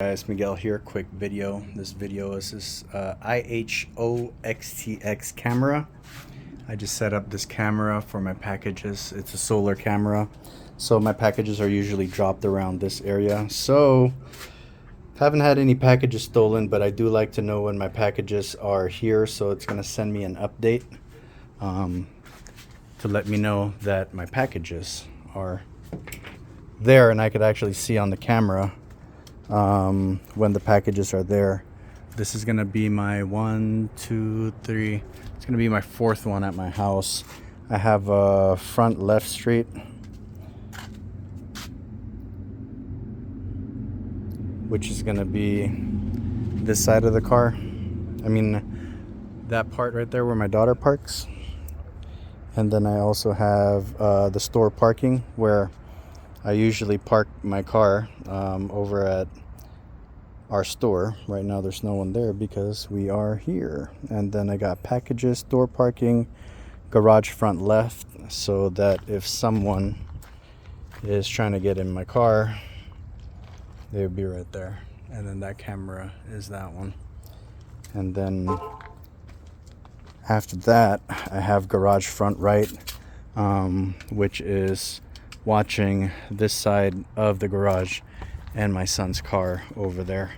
Guys, Miguel here. Quick video. This video is this Ihoxtx camera. I just set up this camera for my packages. It's a solar camera, so my packages are usually dropped around this area. So haven't had any packages stolen, but I do like to know when my packages are here, so it's gonna send me an update to let me know that my packages are there, and I could actually see on the camera when the packages are there. This is gonna be my 1, 2, 3. It's gonna be my fourth one at my house. I have a front left street, which is gonna be this side of the car. I mean, that part right there where my daughter parks. And then I also have the store parking where I usually park my car over at our store. Right now there's no one there because we are here. And then I got packages, store parking, garage front left, so that if someone is trying to get in my car, they would be right there. And then that camera is that one. And then after that I have garage front right, which is watching this side of the garage and my son's car over there.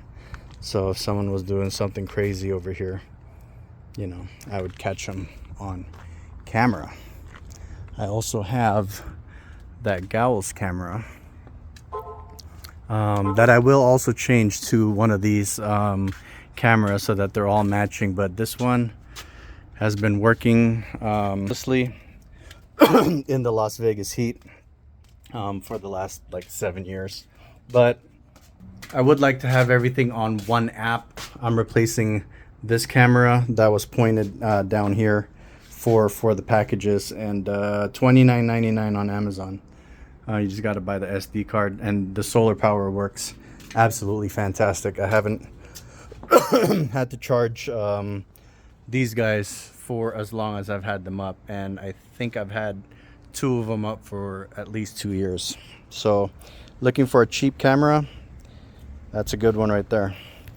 So if someone was doing something crazy over here, you know, I would catch them on camera. I also have that gowls camera that I will also change to one of these cameras so that they're all matching, but this one has been working mostly in the Las Vegas heat for the last like 7 years. But I would like to have everything on one app. I'm replacing this camera that was pointed down here for the packages, and $29.99 on Amazon. You just got to buy the SD card, and the solar power works absolutely fantastic. I haven't had to charge these guys for as long as I've had them up, and I think I've had 2 of them up for at least 2 years. So looking for a cheap camera, that's a good one right there.